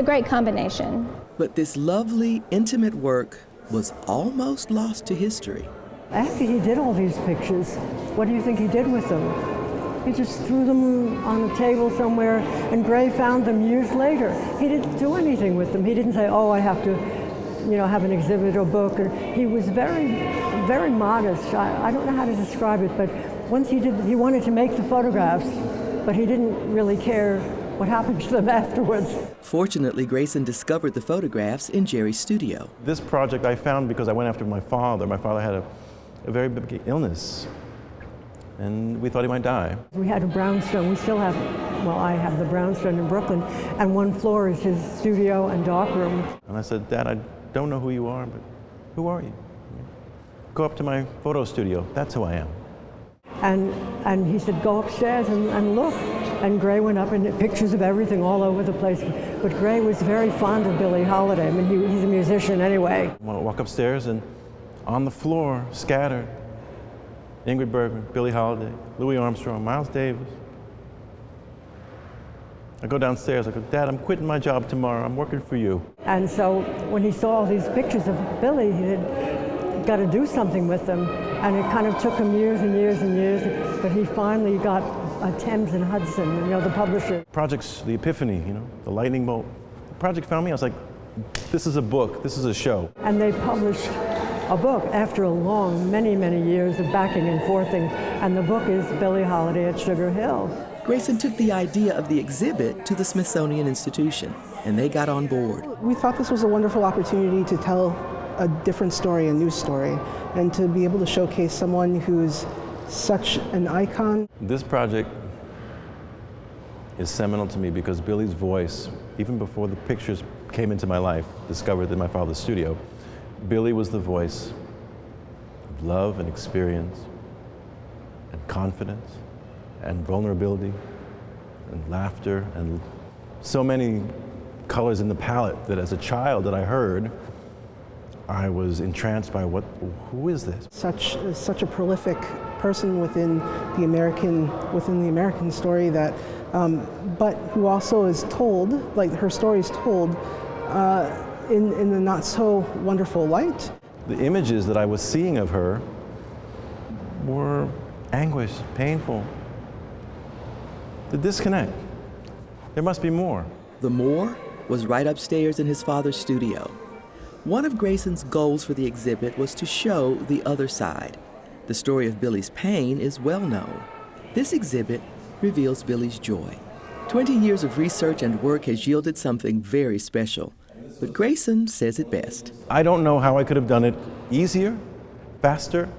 Speaker 5: great combination.
Speaker 1: But this lovely, intimate work was almost lost to history.
Speaker 19: After he did all these pictures, what do you think he did with them? He just threw them on the table somewhere, and Gray found them years later. He didn't do anything with them. He didn't say, oh, I have to, have an exhibit or book. He was very, very modest. I don't know how to describe it, but once he wanted to make the photographs, but he didn't really care what happened to them afterwards.
Speaker 1: Fortunately, Grayson discovered the photographs in Jerry's studio.
Speaker 7: This project I found because I went after my father. My father had a very big illness, and we thought he might die.
Speaker 19: We had a brownstone. We still have, I have the brownstone in Brooklyn, and one floor is his studio and darkroom.
Speaker 7: And I said, Dad, I don't know who you are, but who are you? Go up to my photo studio. That's who I am.
Speaker 19: And he said, go upstairs and look. And Gray went up, and pictures of everything all over the place. But Gray was very fond of Billie Holiday. I mean, he's a musician anyway.
Speaker 7: I want to walk upstairs, and on the floor, scattered, Ingrid Bergman, Billie Holiday, Louis Armstrong, Miles Davis. I go downstairs, I go, Dad, I'm quitting my job tomorrow. I'm working for you.
Speaker 19: And so when he saw all these pictures of Billie, he said, got to do something with them. And it kind of took him years and years and years, but he finally got Thames and Hudson, the publisher.
Speaker 7: Projects, the epiphany, the lightning bolt. The project found me, I was like, this is a book, this is a show.
Speaker 19: And they published a book after a long, many, many years of backing and forthing, and the book is Billie Holiday at Sugar Hill.
Speaker 1: Grayson took the idea of the exhibit to the Smithsonian Institution, and they got on board.
Speaker 21: We thought this was a wonderful opportunity to tell
Speaker 8: a different story, a new story, and to be able to showcase someone who's such an icon.
Speaker 7: This project is seminal to me because Billy's voice, even before the pictures came into my life, discovered in my father's studio, Billy was the voice of love and experience and confidence and vulnerability and laughter and so many colors in the palette that as a child that I heard, I was entranced by who is this?
Speaker 8: Such a prolific person within the American story that, but who also is told, like her story is told in a not so wonderful light.
Speaker 7: The images that I was seeing of her were anguish, painful. The disconnect. There must be more.
Speaker 1: The more was right upstairs in his father's studio. One of Grayson's goals for the exhibit was to show the other side. The story of Billy's pain is well known. This exhibit reveals Billy's joy. 20 years of research and work has yielded something very special. But Grayson says it best.
Speaker 7: I don't know how I could have done it easier, faster,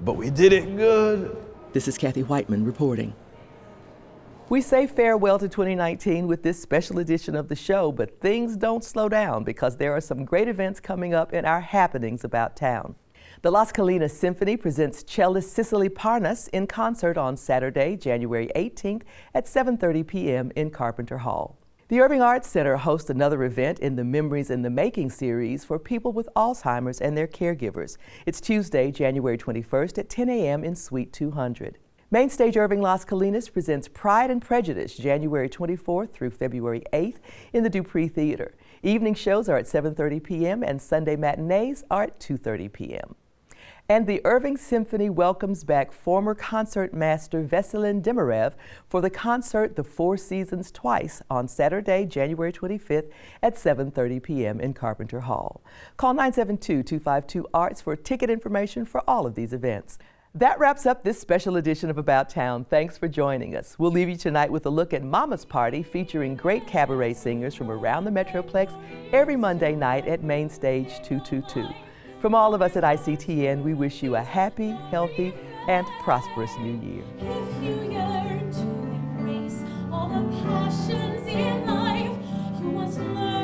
Speaker 7: but we did it good.
Speaker 1: This is Kathy Whiteman reporting. We say farewell to 2019 with this special edition of the show, but things don't slow down because there are some great events coming up in our happenings about town. The Las Colinas Symphony presents cellist Cicely Parnas in concert on Saturday, January 18th at 7:30 p.m. in Carpenter Hall. The Irving Arts Center hosts another event in the Memories in the Making series for people with Alzheimer's and their caregivers. It's Tuesday, January 21st at 10 a.m. in Suite 200. Mainstage Irving Las Colinas presents Pride and Prejudice, January 24th through February 8th in the Dupree Theater. Evening shows are at 7:30 p.m. and Sunday matinees are at 2:30 p.m. And the Irving Symphony welcomes back former concert master Veselin Demirev for the concert The Four Seasons Twice on Saturday, January 25th at 7:30 p.m. in Carpenter Hall. Call 972-252-ARTS for ticket information for all of these events. That wraps up this special edition of About Town. Thanks for joining us. We'll leave you tonight with a look at Mama's Party featuring great cabaret singers from around the Metroplex every Monday night at Mainstage 222. From all of us at ICTN, we wish you a happy, healthy, and prosperous new year.
Speaker 10: If you yearn to embrace all the passions in life, you must learn.